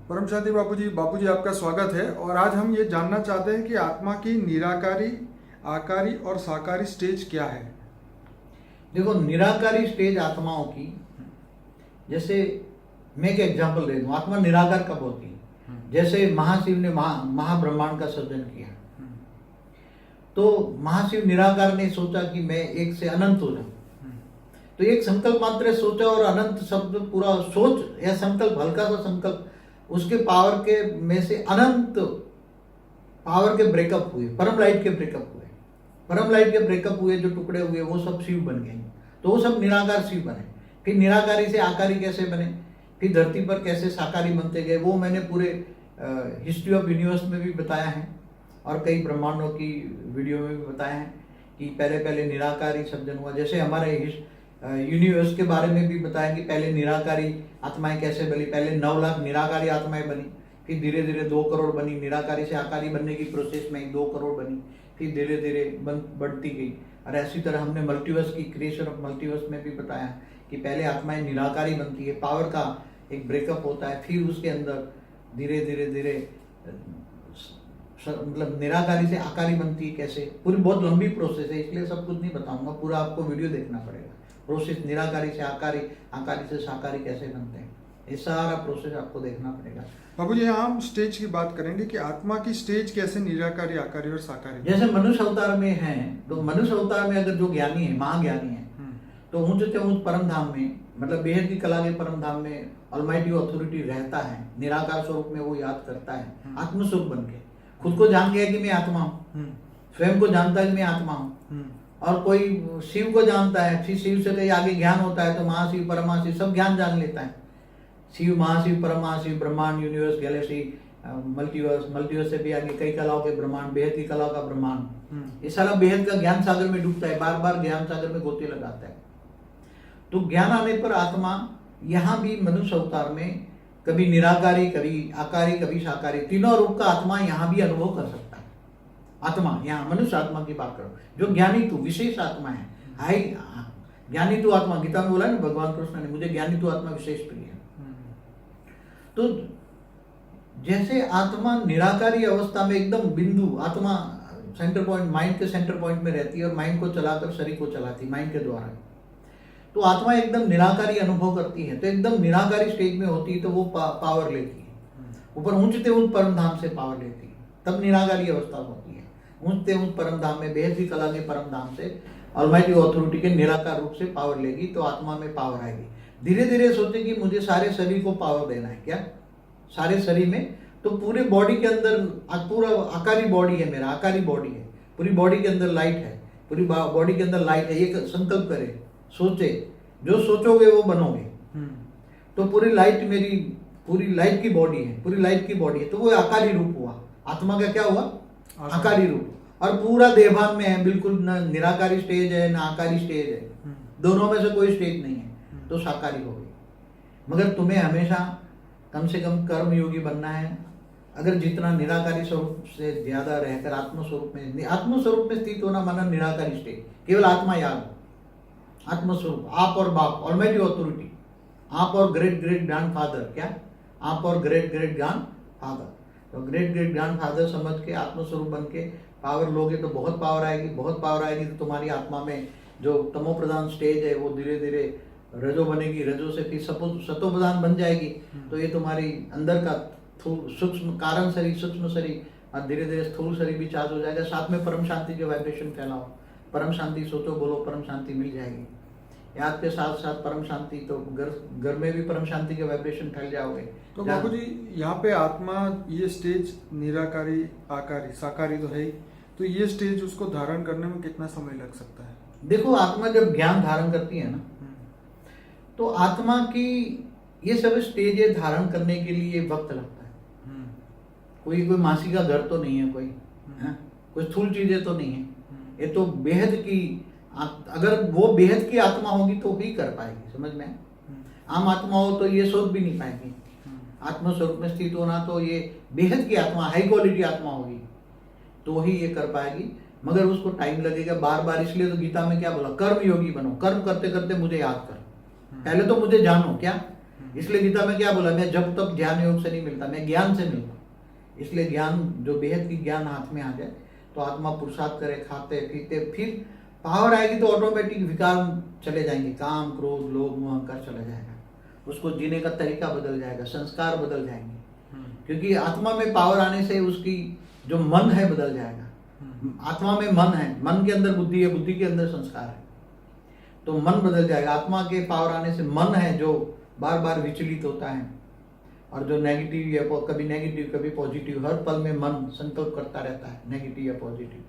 परम शांति बापूजी आपका स्वागत है। और आज हम ये जानना चाहते हैं कि आत्मा की निराकारी, आकारी और साकारी स्टेज क्या है। देखो, निराकारी स्टेज आत्माओं की, जैसे मैं एक एग्जांपल दे दूं, आत्मा निराकार कब होती है? जैसे महाशिव ने महाब्रह्मांड का सृजन किया, तो महाशिव निराकार ने सोचा कि मैं एक से अनंत हो जाऊं, तो एक संकल्प मात्र सोचा और अनंत शब्द पूरा सोच या संकल्प, हल्का सा संकल्प, उसके पावर के में से अनंत पावर के ब्रेकअप हुए, परम लाइट के ब्रेकअप हुए, परम लाइट के ब्रेकअप हुए, जो टुकड़े हुए वो सब शिव बन गए। तो वो सब निराकार शिव बने। फिर निराकारी से आकारी कैसे बने, फिर धरती पर कैसे साकारी बनते गए, वो मैंने पूरे हिस्ट्री ऑफ यूनिवर्स में भी बताया है और कई ब्रह्मांडों की वीडियो में भी बताया है कि पहले पहले निराकारी सृजन हुआ। जैसे हमारे यूनिवर्स के बारे में भी बताया कि पहले निराकारी आत्माएं कैसे बनी। पहले 9 लाख निराकारी आत्माएं बनी, फिर धीरे धीरे 2 करोड़ बनी। निराकारी से आकारी बनने की प्रोसेस में 2 करोड़ बनी, फिर धीरे धीरे बढ़ती गई। और ऐसी तरह हमने मल्टीवर्स की क्रिएशन ऑफ मल्टीवर्स में भी बताया कि पहले आत्माएं निराकारी बनती है, पावर का एक ब्रेकअप होता है, फिर उसके अंदर धीरे धीरे धीरे मतलब निराकारी से आकारी बनती है। कैसे, पूरी बहुत लंबी प्रोसेस है, इसलिए सब कुछ नहीं बताऊंगा, पूरा आपको वीडियो देखना पड़ेगा। प्रोसेस निराकारी से आकारी, आकारी से साकारी कैसे बनते हैं, ये सारा प्रोसेस आपको देखना पड़ेगा। बाबूजी, यहाँ हम स्टेज की बात करेंगे कि आत्मा की स्टेज कैसे निराकारी, आकारी और साकारी। जैसे मनुष्य अवतार में है, तो मनुष्य अवतार में अगर जो ज्ञानी है, महाज्ञानी है, तो ऊंच से ऊंच परम धाम में, मतलब बेहद की कला के परम धाम में ऑलमाइटी अथॉरिटी रहता है। निराकार स्वरूप में वो याद करता है, आत्मस्वरूप बन के खुद को जान गया कि मैं आत्मा हूँ, स्वयं को जानता है कि मैं आत्मा हूँ। और कोई शिव को जानता है, फिर शिव से कहीं आगे ज्ञान होता है तो महाशिव, परमशिव सब ज्ञान जान लेता है। शिव, महाशिव, परमशिव, ब्रह्मांड, यूनिवर्स, गैलेक्सी, मल्टीवर्स से भी आगे कई कलाओं के ब्रह्मांड, बेहद की कलाओं का ब्रह्मांड, ये सारा बेहद का ज्ञान सागर में डूबता है, बार बार ज्ञान सागर में गोते लगाता है। तो ज्ञान आने पर आत्मा यहाँ भी मनुष्य अवतार में कभी निराकारी, कभी आकारी, कभी साकारी, तीनों रूप का आत्मा यहाँ भी अनुभव कर सकता है। आत्मा, यहाँ मनुष्य आत्मा की बात करो, जो ज्ञानी तू विशेष आत्मा है, हाई ज्ञानी तू आत्मा, गीता में बोला ना भगवान कृष्ण ने, मुझे ज्ञानी तू आत्मा विशेष प्रिय है। तो जैसे आत्मा निराकारी अवस्था में एकदम बिंदु, आत्मा सेंटर पॉइंट, माइंड के सेंटर पॉइंट में रहती है और माइंड को चलाकर शरीर को चलाती है माइंड के द्वारा, तो आत्मा एकदम निराकारी अनुभव करती है। तो एकदम निराकारी स्टेज में होती है तो वो पावर लेती है, ऊपर ऊंचते ऊंच परम धाम से पावर लेती है, तब निराकारी अवस्था होती है। ऊंचते ऊंच परम धाम में, बेहद की कला के परम धाम से ऑलमाइटी अथॉरिटी के निराकार रूप से पावर लेगी, तो आत्मा में पावर आएगी। धीरे धीरे सोचे कि मुझे सारे शरीर को पावर देना है, क्या सारे शरीर में, तो पूरे बॉडी के अंदर, पूरा आकारी बॉडी है मेरा, आकारी बॉडी है, पूरी बॉडी के अंदर लाइट है, पूरी बॉडी के अंदर लाइट है। ये संकल्प करे, सोचे, जो सोचोगे वो बनोगे। तो पूरी लाइट मेरी, पूरी लाइट की बॉडी है, पूरी लाइट की बॉडी है, तो वो आकारी रूप हुआ। आत्मा का क्या हुआ? आकारी रूप। और पूरा देहभान में है, बिल्कुल न निराकारी स्टेज है ना आकारी स्टेज है, दोनों में से कोई स्टेज नहीं है, तो साकारी हो गई। मगर तुम्हें हमेशा कम से कम कर्म योगी बनना है। अगर जितना निराकारी स्वरूप से ज्यादा रहकर आत्मस्वरूप में स्थित होना, माना निराकारी स्टेज, केवल आत्मा याद, आत्मस्वरूप, आप और बाप, ऑलमाइटी अथॉरिटी, आप और ग्रेट ग्रेट ग्रैंड फादर, क्या आप और ग्रेट ग्रेट ग्रैंड फादर, तो ग्रेट ग्रेट ग्रैंड फादर समझ के आत्मस्वरूप बन के पावर लोगे तो बहुत पावर आएगी, बहुत पावर आएगी। तो तुम्हारी आत्मा में जो तमो प्रधान स्टेज है वो धीरे धीरे रजो बनेगी, रजो से फिर सतो प्रधान बन जाएगी। तो ये तुम्हारी अंदर का सूक्ष्म कारण शरीर, सूक्ष्म शरीर, और धीरे धीरे स्थूल शरीर भी चार्ज हो जाएगा। साथ में परम शांति के वाइब्रेशन फैलाओ, परम शांति सोचो, बोलो, परम शांति मिल जाएगी। याद के साथ साथ परम शांति, तो घर में भी परम शांति के वाइब्रेशन फैल जाओगे। तो बाबू जी, यहाँ पे आत्मा ये स्टेज निराकारी, आकारी, साकारी तो है ही, तो ये स्टेज उसको धारण करने में कितना समय लग सकता है? देखो, आत्मा जब ज्ञान धारण करती है ना, तो आत्मा की ये सब स्टेज धारण करने के लिए वक्त लगता है। कोई मासी का घर तो नहीं है, कोई स्थूल चीजें तो नहीं है, ये तो बेहद की, अगर वो बेहद की आत्मा होगी तो भी कर पाएगी, समझ में। आम आत्मा हो तो ये सोच भी नहीं पाएगी। आत्मस्वरूप में स्थित होना, तो ये बेहद की आत्मा, हाई क्वालिटी आत्मा होगी तो ही ये कर पाएगी, मगर उसको टाइम लगेगा बार बार। इसलिए तो गीता में क्या बोला, कर्म योगी बनो, कर्म करते करते मुझे याद कर, पहले तो मुझे जानो, क्या इसलिए गीता में क्या बोला, मैं जब तक ज्ञान योग से नहीं मिलता, मैं ज्ञान से मिलता हूँ। इसलिए ज्ञान, जो बेहद की ज्ञान हाथ में आ जाए तो आत्मा पुरुषार्थ करे, खाते पीते, फिर पावर आएगी तो ऑटोमेटिक विकार चले जाएंगे, काम क्रोध लोभ मोह अहंकार चला जाएगा, उसको जीने का तरीका बदल जाएगा, संस्कार बदल जाएंगे। क्योंकि आत्मा में पावर आने से उसकी जो मन है बदल जाएगा। आत्मा में मन है, मन के अंदर बुद्धि है, बुद्धि के अंदर संस्कार है, तो मन बदल जाएगा। आत्मा के पावर आने से मन है जो बार बार विचलित होता है, और जो नेगेटिव या कभी नेगेटिव कभी पॉजिटिव, हर पल में मन संकल्प करता रहता है नेगेटिव या पॉजिटिव,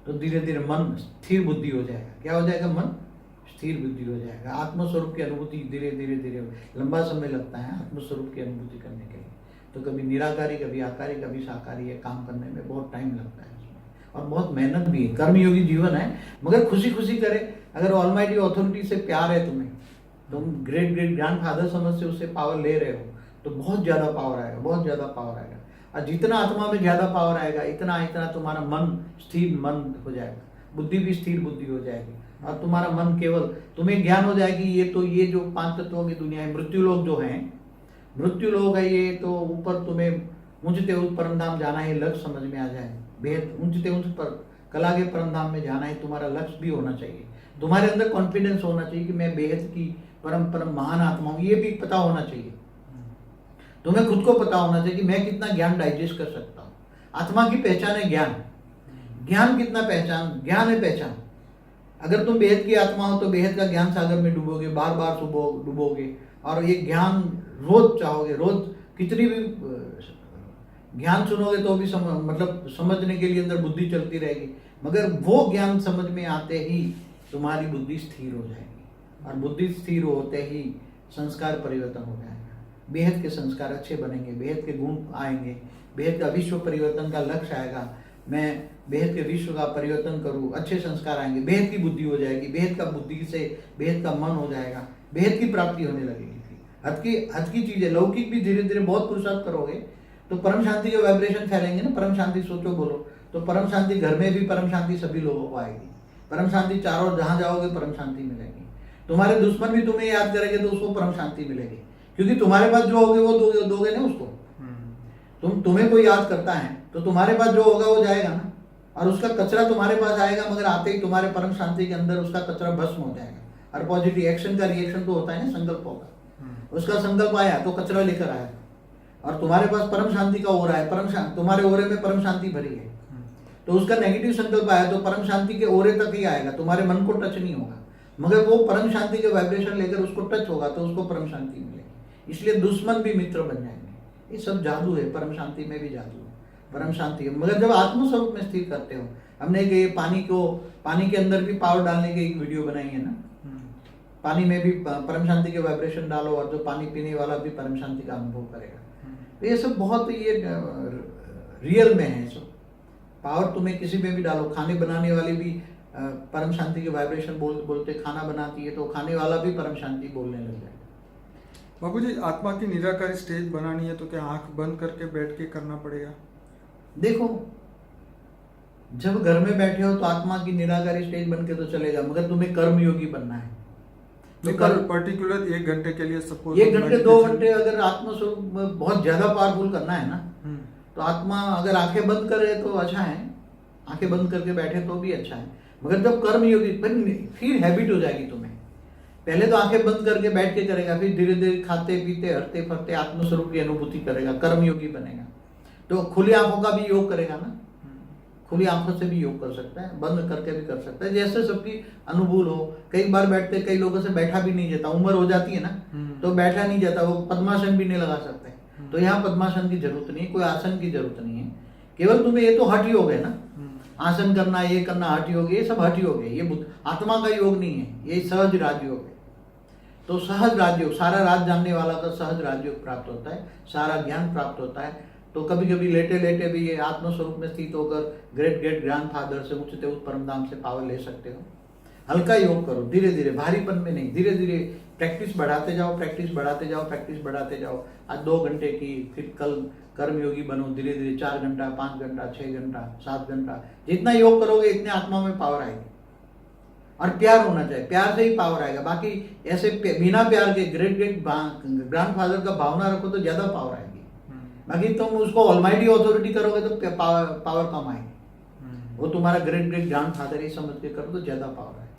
तो धीरे धीरे मन स्थिर बुद्धि हो जाएगा। क्या हो जाएगा? मन स्थिर बुद्धि हो जाएगा। आत्मस्वरूप की अनुभूति धीरे धीरे धीरे, लंबा समय लगता है आत्मस्वरूप की अनुभूति करने के लिए, तो कभी निराकारी, कभी आकारी, कभी साकारी है, काम करने में बहुत टाइम लगता है उसमें, और बहुत मेहनत भी है। कर्मयोगी जीवन है, मगर खुशी खुशी करे। अगर ऑलमाइटी अथॉरिटी से प्यार है तुम्हें, तुम ग्रेट ग्रेट ग्रैंड फादर समझ से उससे पावर ले रहे हो, तो बहुत ज्यादा पावर आएगा, बहुत ज्यादा पावर आएगा। और जितना आत्मा में ज्यादा पावर आएगा, इतना इतना तुम्हारा मन स्थिर मन हो जाएगा, बुद्धि भी स्थिर बुद्धि हो जाएगी, और तुम्हारा मन केवल, तुम्हें ज्ञान हो जाएगी ये जो 5 तत्वों की दुनिया है, मृत्यु लोग जो है, मृत्यु लोग है ये, तो ऊपर तुम्हें ऊंचते ऊंच परम धाम जाना है, लक्ष्य समझ में आ जाए। बेहद ऊंचते ऊंच पर कला के परम धाम में जाना है, तुम्हारा लक्ष्य भी होना चाहिए। तुम्हारे अंदर कॉन्फिडेंस होना चाहिए कि मैं बेहद की परम परम महान आत्मा हूं, ये भी पता होना चाहिए। तुम्हें खुद को पता होना चाहिए कि मैं कितना ज्ञान डाइजेस्ट कर सकता हूँ। आत्मा की पहचान है ज्ञान। ज्ञान कितना पहचान, ज्ञान है पहचान। अगर तुम बेहद की आत्मा हो तो बेहद का ज्ञान सागर में डूबोगे, बार बार डूबोगे, और ये ज्ञान रोज चाहोगे, रोज कितनी भी ज्ञान सुनोगे तो भी मतलब समझने के लिए अंदर बुद्धि चलती रहेगी, मगर वो ज्ञान समझ में आते ही तुम्हारी बुद्धि स्थिर हो जाएगी, और बुद्धि स्थिर होते ही संस्कार परिवर्तन हो जाएगा। बेहद के संस्कार अच्छे बनेंगे, बेहद के गुण आएंगे, बेहद का विश्व परिवर्तन का लक्ष्य आएगा। मैं बेहद के विश्व का परिवर्तन करूं, अच्छे संस्कार आएंगे, बेहद की बुद्धि हो जाएगी, बेहद का बुद्धि से बेहद का मन हो जाएगा, बेहद की प्राप्ति होने लगेगी। हद की चीजें, लौकिक भी धीरे धीरे बहुत पुरुषार्थ करोगे तो परम शांति के वाइब्रेशन फैलेंगे ना। परम शांति सोचो बोलो तो परम शांति घर में भी, परम शांति सभी लोगों को आएगी। परम शांति चारों जहां जाओगे परम शांति मिलेगी। तुम्हारे दुश्मन भी तुम्हें याद करेंगे तो उसको परम शांति मिलेगी, क्योंकि तुम्हारे पास जो होगे वो दोगे ना उसको। तुम्हें कोई याद करता है तो तुम्हारे पास जो होगा वो जाएगा ना, और उसका कचरा तुम्हारे पास आएगा, मगर आते ही तुम्हारे परम शांति के अंदर उसका कचरा भस्म हो जाएगा। और पॉजिटिव एक्शन का रिएक्शन तो होता है ना संकल्पों का। उसका संकल्प आया तो कचरा लेकर आया, और तुम्हारे पास परम शांति का ओरा है, तुम्हारे ओरे में परम शांति भरी है, तो उसका नेगेटिव संकल्प आया तो परम शांति के ओरे तक ही आएगा, तुम्हारे मन को टच नहीं होगा, मगर वो परम शांति के वाइब्रेशन लेकर उसको टच होगा तो उसको परम शांति मिलेगी। इसलिए दुश्मन भी मित्र बन जाएंगे। ये सब जादू है, परम शांति में भी जादू है, परम शांति है। मगर जब आत्मस्वरूप में स्थिर करते हो, हमने पानी के अंदर भी पावर डालने की एक वीडियो बनाई है ना, पानी में भी परम शांति के वाइब्रेशन डालो, और जो पानी पीने वाला भी परम शांति का अनुभव करेगा। तो ये सब बहुत ये रियल में है। सब पावर तुम्हें किसी में भी डालो, खाने बनाने वाली भी परम शांति के वाइब्रेशन बोलते खाना बनाती है, तो खाने वाला भी परम शांति बोलने लग जाएगा। बाबूजी, आत्मा की निराकारी स्टेज बनानी है तो क्या आंख बंद करके बैठ के करना पड़ेगा? देखो, जब घर में बैठे हो तो आत्मा की निराकारी स्टेज बन के तो चलेगा, मगर तुम्हें कर्मयोगी बनना है। तो पर्टिकुलर 1 घंटे के लिए सपोज 1 घंटे 2 घंटे अगर आत्मस्वरूप बहुत ज्यादा पावरफुल करना है ना, तो आत्मा अगर आंखें बंद करे तो अच्छा है, आंखें बंद करके बैठे तो भी अच्छा है। मगर जब कर्मयोगी, फिर हैबिट हो जाएगी तुम्हें। पहले तो आंखें बंद करके बैठ के करेगा, फिर धीरे धीरे खाते पीते हरते फरते आत्मस्वरूप की अनुभूति करेगा, कर्मयोगी बनेगा। तो खुली आंखों का भी योग करेगा ना, खुली आंखों से भी योग कर सकता है, बंद करके भी कर सकता है, जैसे सबकी अनुकूल हो। कई बार बैठते, कई लोगों से बैठा भी नहीं जाता, उम्र हो जाती है ना तो बैठा नहीं जाता, वो पद्मासन भी नहीं लगा सकते। तो यहाँ पद्मासन की जरूरत नहीं है, कोई आसन की जरूरत नहीं है, केवल तुम्हें ये तो हठ योग है ना, आसन करना, ये करना हठ योग, ये सब हठ योग है, ये आत्मा का योग नहीं है, ये सहज राजयोग है। तो सहज राजयोग, सारा राज जानने वाला का सहज राजयोग प्राप्त होता है, सारा ज्ञान प्राप्त होता है। तो कभी कभी लेटे लेटे भी ये आत्मस्वरूप में स्थित होकर ग्रेट ग्रेट ग्रैंड फादर से ऊंचते उच्च परम धाम से पावर ले सकते हो। हल्का योग करो, धीरे धीरे, भारीपन में नहीं, धीरे धीरे प्रैक्टिस बढ़ाते जाओ, प्रैक्टिस बढ़ाते जाओ, प्रैक्टिस बढ़ाते जाओ। आज 2 घंटे की, फिर कल कर्मयोगी बनो, धीरे धीरे 4 घंटा, 5 घंटा, 6 घंटा, 7 घंटा, जितना योग करोगे इतने आत्मा में पावर आएगी। और प्यार होना चाहिए, प्यार से ही पावर आएगा। बाकी ऐसे बिना प्यार के ग्रेट ग्रेट ग्रैंडफादर का भावना रखो तो ज्यादा पावर आएगी। बाकी तुम उसको ऑलमाइटी अथॉरिटी करोगे तो पावर कम आएगी। वो तुम्हारा ग्रेट ग्रेट ग्रैंडफादर ही समझ के करो तो ज्यादा पावर आएगी।